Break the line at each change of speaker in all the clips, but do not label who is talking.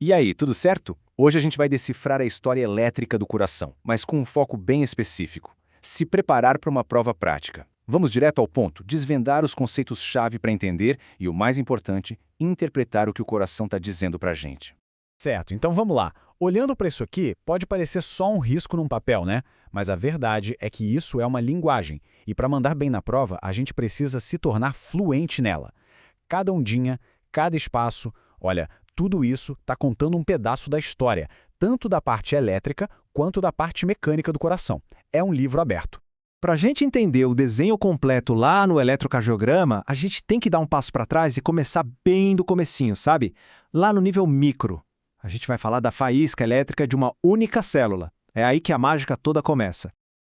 E aí, tudo certo? Hoje a gente vai decifrar a história elétrica do coração, mas com um foco bem específico. Se preparar para uma prova prática. Vamos direto ao ponto, desvendar os conceitos-chave para entender e, o mais importante, interpretar o que o coração está dizendo para a gente.
Certo, então vamos lá. Olhando para isso aqui, pode parecer só um risco num papel, né? Mas a verdade é que isso é uma linguagem, e para mandar bem na prova, a gente precisa se tornar fluente nela. Cada ondinha, cada espaço, olha, tudo isso está contando um pedaço da história, tanto da parte elétrica quanto da parte mecânica do coração. É um livro aberto.
Para a gente entender o desenho completo lá no eletrocardiograma, a gente tem que dar um passo para trás e começar bem do comecinho, sabe? Lá no nível micro. A gente vai falar da faísca elétrica de uma única célula. É aí que a mágica toda começa.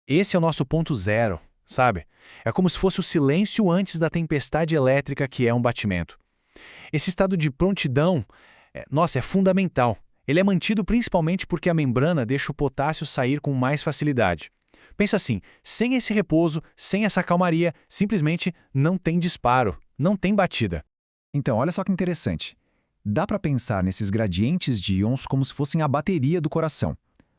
Esse é o nosso ponto zero, sabe? É como se fosse o silêncio antes da tempestade elétrica que é um batimento. Esse estado de prontidão, é fundamental. Ele é mantido principalmente porque a membrana deixa o potássio sair com mais facilidade. Pensa assim, sem esse repouso, sem essa calmaria, simplesmente não tem disparo, não tem batida.
Então, olha só que interessante. Dá para pensar nesses gradientes de íons como se fossem a bateria do coração.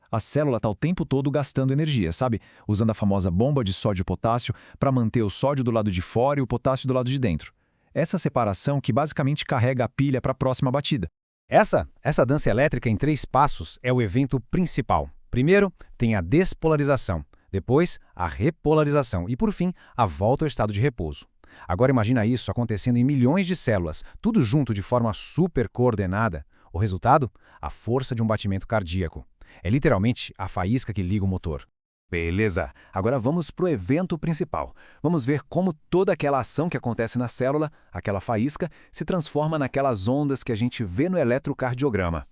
A célula está o tempo todo gastando energia, sabe? Usando a famosa bomba de sódio e potássio para manter o sódio do lado de fora e o potássio do lado de dentro. Essa separação que basicamente carrega a pilha para a próxima batida.
Essa dança elétrica em 3 passos é o evento principal. Primeiro, tem a despolarização, depois a repolarização e, por fim, a volta ao estado de repouso. Agora imagina isso acontecendo em milhões de células, tudo junto de forma super coordenada. O resultado? A força de um batimento cardíaco. É literalmente a faísca que liga o motor.
Beleza, agora vamos para o evento principal. Vamos ver como toda aquela ação que acontece na célula, aquela faísca, se transforma naquelas ondas que a gente vê no eletrocardiograma.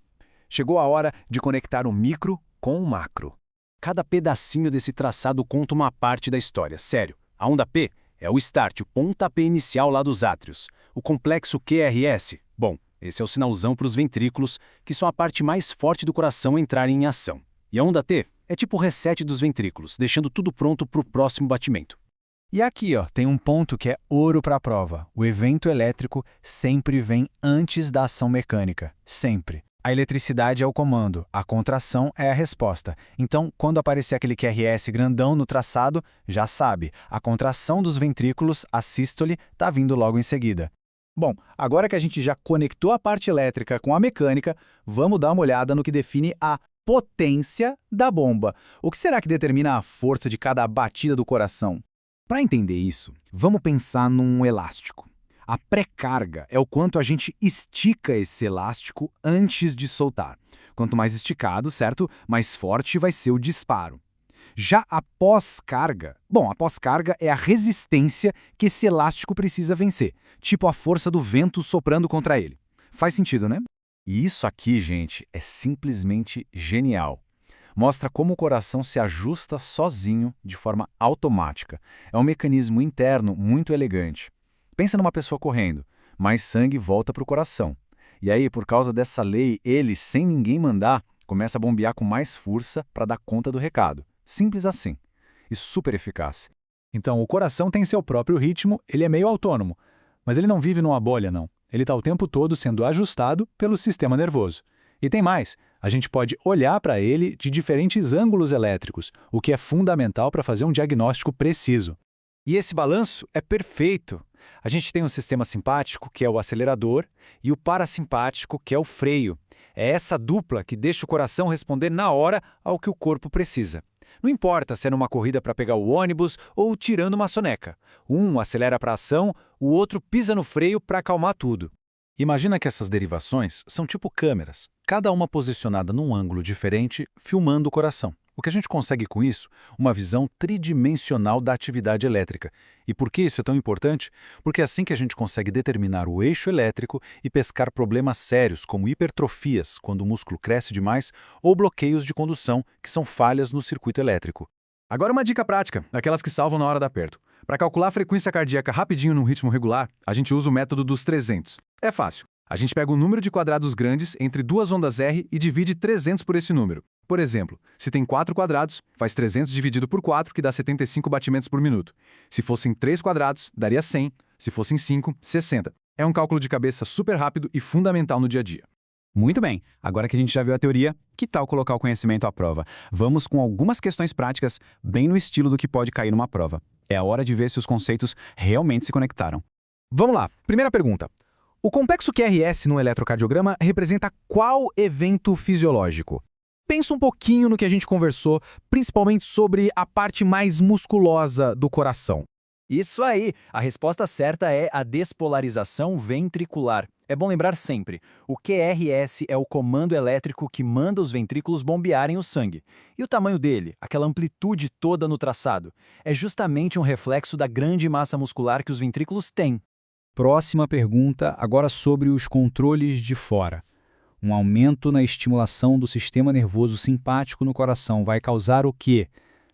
Chegou a hora de conectar o micro com o macro. Cada pedacinho desse traçado conta uma parte da história, sério. A onda P é o start, o pontapé inicial lá dos átrios. O complexo QRS, bom, esse é o sinalzão para os ventrículos, que são a parte mais forte do coração entrarem em ação. E a onda T é tipo o reset dos ventrículos, deixando tudo pronto para o próximo batimento.
E aqui, tem um ponto que é ouro para a prova. O evento elétrico sempre vem antes da ação mecânica. Sempre. A eletricidade é o comando, a contração é a resposta. Então, quando aparecer aquele QRS grandão no traçado, já sabe, a contração dos ventrículos, a sístole, está vindo logo em seguida. Bom, agora que a gente já conectou a parte elétrica com a mecânica, vamos dar uma olhada no que define a potência da bomba. O que será que determina a força de cada batida do coração? Para entender isso, vamos pensar num elástico. A pré-carga é o quanto a gente estica esse elástico antes de soltar. Quanto mais esticado, certo? Mais forte vai ser o disparo. Já a pós-carga, a pós-carga é a resistência que esse elástico precisa vencer, tipo a força do vento soprando contra ele. Faz sentido, né?
E isso aqui, gente, é simplesmente genial. Mostra como o coração se ajusta sozinho, de forma automática. É um mecanismo interno muito elegante. Pensa numa pessoa correndo, mais sangue volta para o coração. E aí, por causa dessa lei, ele, sem ninguém mandar, começa a bombear com mais força para dar conta do recado. Simples assim. E super eficaz.
Então, o coração tem seu próprio ritmo, ele é meio autônomo. Mas ele não vive numa bolha, não. Ele está o tempo todo sendo ajustado pelo sistema nervoso. E tem mais, a gente pode olhar para ele de diferentes ângulos elétricos, o que é fundamental para fazer um diagnóstico preciso.
E esse balanço é perfeito. A gente tem um sistema simpático, que é o acelerador, e o parasimpático, que é o freio. É essa dupla que deixa o coração responder na hora ao que o corpo precisa. Não importa se é numa corrida para pegar o ônibus ou tirando uma soneca. Um acelera para a ação, o outro pisa no freio para acalmar tudo.
Imagina que essas derivações são tipo câmeras, cada uma posicionada num ângulo diferente, filmando o coração. O que a gente consegue com isso? Uma visão tridimensional da atividade elétrica. E por que isso é tão importante? Porque é assim que a gente consegue determinar o eixo elétrico e pescar problemas sérios, como hipertrofias, quando o músculo cresce demais, ou bloqueios de condução, que são falhas no circuito elétrico.
Agora uma dica prática, aquelas que salvam na hora do aperto. Para calcular a frequência cardíaca rapidinho num ritmo regular, a gente usa o método dos 300. É fácil. A gente pega um número de quadrados grandes entre duas ondas R e divide 300 por esse número. Por exemplo, se tem 4 quadrados, faz 300 dividido por 4, que dá 75 batimentos por minuto. Se fossem 3 quadrados, daria 100. Se fossem 5, 60. É um cálculo de cabeça super rápido e fundamental no dia a dia.
Muito bem, agora que a gente já viu a teoria, que tal colocar o conhecimento à prova? Vamos com algumas questões práticas, bem no estilo do que pode cair numa prova. É a hora de ver se os conceitos realmente se conectaram.
Vamos lá, primeira pergunta. O complexo QRS no eletrocardiograma representa qual evento fisiológico? Pensa um pouquinho no que a gente conversou, principalmente sobre a parte mais musculosa do coração.
Isso aí! A resposta certa é a despolarização ventricular. É bom lembrar sempre, o QRS é o comando elétrico que manda os ventrículos bombearem o sangue. E o tamanho dele, aquela amplitude toda no traçado, é justamente um reflexo da grande massa muscular que os ventrículos têm.
Próxima pergunta, agora sobre os controles de fora. Um aumento na estimulação do sistema nervoso simpático no coração vai causar o quê?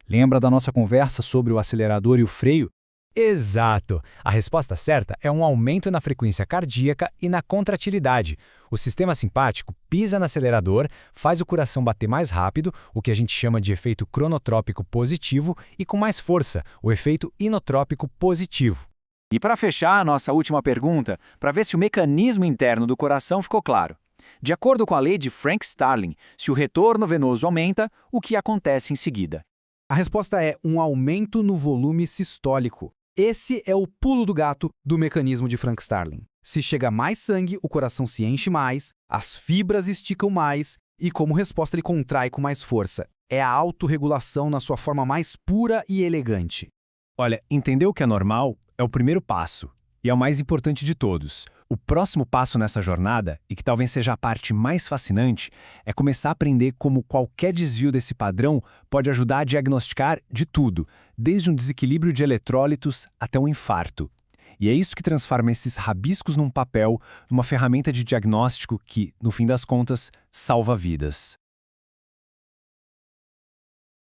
Lembra da nossa conversa sobre o acelerador e o freio? Exato! A resposta certa é um aumento na frequência cardíaca e na contratilidade. O sistema simpático pisa no acelerador, faz o coração bater mais rápido, o que a gente chama de efeito cronotrópico positivo, e com mais força, o efeito inotrópico positivo.
E para fechar a nossa última pergunta, para ver se o mecanismo interno do coração ficou claro. De acordo com a lei de Frank-Starling, se o retorno venoso aumenta, o que acontece em seguida?
A resposta é um aumento no volume sistólico. Esse é o pulo do gato do mecanismo de Frank-Starling. Se chega mais sangue, o coração se enche mais, as fibras esticam mais e, como resposta, ele contrai com mais força. É a autorregulação na sua forma mais pura e elegante.
Olha, entender o que é normal é o primeiro passo e é o mais importante de todos. O próximo passo nessa jornada, e que talvez seja a parte mais fascinante, é começar a aprender como qualquer desvio desse padrão pode ajudar a diagnosticar de tudo, desde um desequilíbrio de eletrólitos até um infarto. E é isso que transforma esses rabiscos num papel, numa ferramenta de diagnóstico que, no fim das contas, salva vidas.